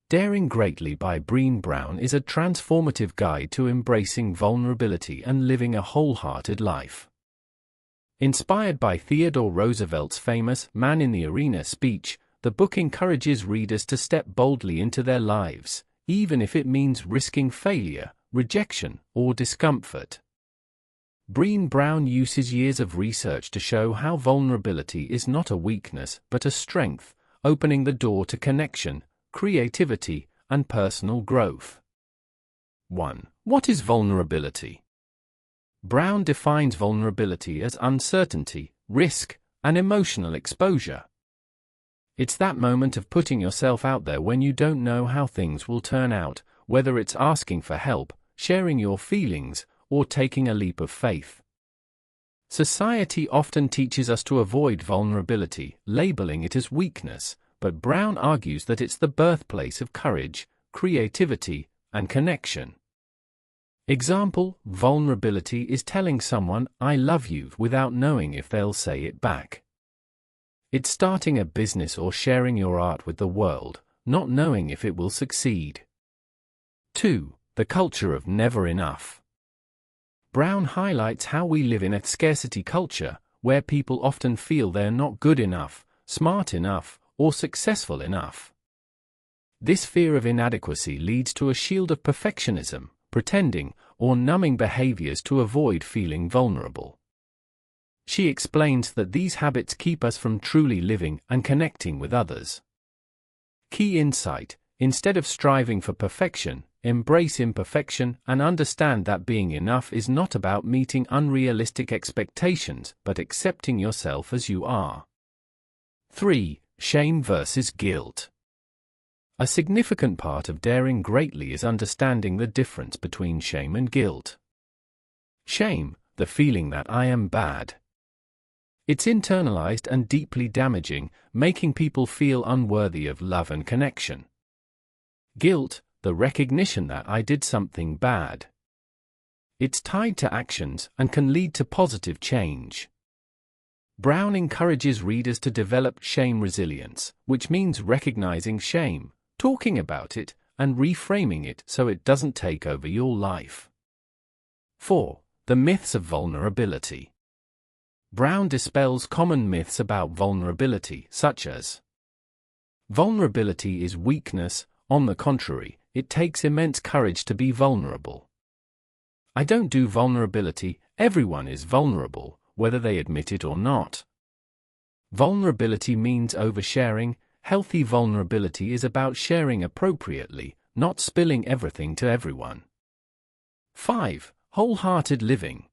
Daring Greatly by Brené Brown is a transformative guide to embracing vulnerability and living a wholehearted life. Inspired by Theodore Roosevelt's famous Man in the Arena speech, the book encourages readers to step boldly into their lives, even if it means risking failure, rejection, or discomfort. Brené Brown uses years of research to show how vulnerability is not a weakness but a strength, opening the door to connection, creativity, and personal growth. 1. What is vulnerability? Brown defines vulnerability as uncertainty, risk, and emotional exposure. It's that moment of putting yourself out there when you don't know how things will turn out, whether it's asking for help, sharing your feelings, or taking a leap of faith. Society often teaches us to avoid vulnerability, labeling it as weakness, but Brown argues that it's the birthplace of courage, creativity, and connection. Example: vulnerability is telling someone, "I love you," without knowing if they'll say it back. It's starting a business or sharing your art with the world, not knowing if it will succeed. 2. The culture of never enough. Brown highlights how we live in a scarcity culture, where people often feel they're not good enough, smart enough, or successful enough. This fear of inadequacy leads to a shield of perfectionism, pretending, or numbing behaviors to avoid feeling vulnerable. She explains that these habits keep us from truly living and connecting with others. Key insight: instead of striving for perfection, embrace imperfection and understand that being enough is not about meeting unrealistic expectations but accepting yourself as you are. 3. Shame versus guilt. A significant part of daring greatly is understanding the difference between shame and guilt. Shame, the feeling that I am bad. It's internalized and deeply damaging, making people feel unworthy of love and connection. Guilt, the recognition that I did something bad. It's tied to actions and can lead to positive change. Brown encourages readers to develop shame resilience, which means recognizing shame, talking about it, and reframing it so it doesn't take over your life. 4. The myths of vulnerability. Brown dispels common myths about vulnerability, such as: vulnerability is weakness, on the contrary, it takes immense courage to be vulnerable. I don't do vulnerability, everyone is vulnerable, whether they admit it or not. Vulnerability means oversharing. Healthy vulnerability is about sharing appropriately, not spilling everything to everyone. 5. Wholehearted living.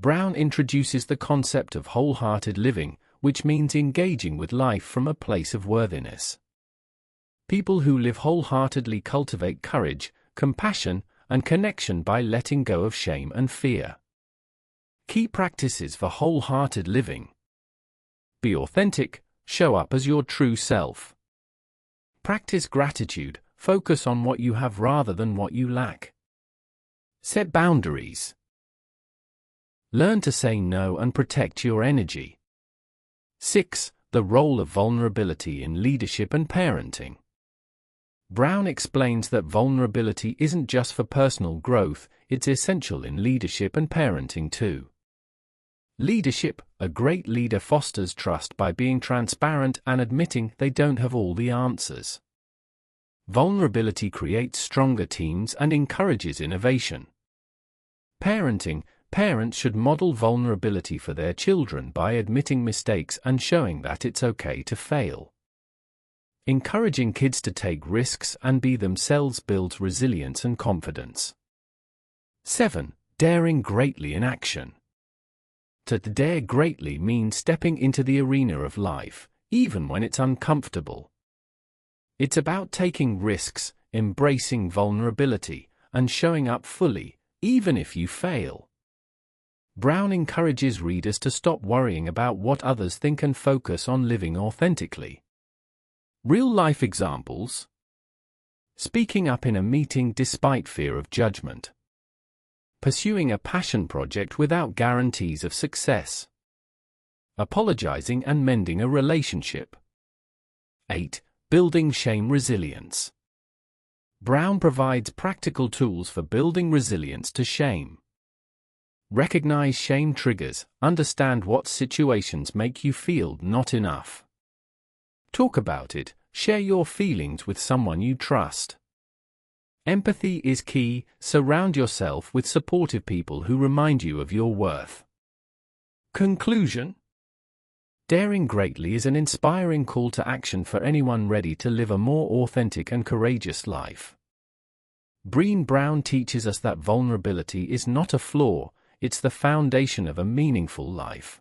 Brown introduces the concept of wholehearted living, which means engaging with life from a place of worthiness. People who live wholeheartedly cultivate courage, compassion, and connection by letting go of shame and fear. Key practices for wholehearted living. Be authentic, show up as your true self. Practice gratitude, focus on what you have rather than what you lack. Set boundaries. Learn to say no and protect your energy. 6. The role of vulnerability in leadership and parenting. Brown explains that vulnerability isn't just for personal growth, it's essential in leadership and parenting too. Leadership: a great leader fosters trust by being transparent and admitting they don't have all the answers. Vulnerability creates stronger teams and encourages innovation. Parenting: parents should model vulnerability for their children by admitting mistakes and showing that it's okay to fail. Encouraging kids to take risks and be themselves builds resilience and confidence. 7. Daring greatly in action. To dare greatly means stepping into the arena of life, even when it's uncomfortable. It's about taking risks, embracing vulnerability, and showing up fully, even if you fail. Brown encourages readers to stop worrying about what others think and focus on living authentically. Real-life examples: speaking up in a meeting despite fear of judgment. Pursuing a passion project without guarantees of success. Apologizing and mending a relationship. 8. Building shame resilience. Brown provides practical tools for building resilience to shame. Recognize shame triggers, understand what situations make you feel not enough. Talk about it, share your feelings with someone you trust. Empathy is key, surround yourself with supportive people who remind you of your worth. Conclusion: Daring Greatly is an inspiring call to action for anyone ready to live a more authentic and courageous life. Brené Brown teaches us that vulnerability is not a flaw, it's the foundation of a meaningful life.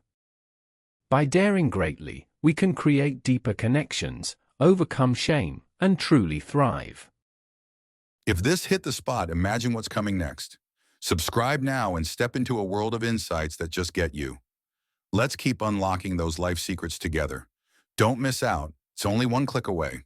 By daring greatly, we can create deeper connections, overcome shame, and truly thrive. If this hit the spot, imagine what's coming next. Subscribe now and step into a world of insights that just get you. Let's keep unlocking those life secrets together. Don't miss out. It's only one click away.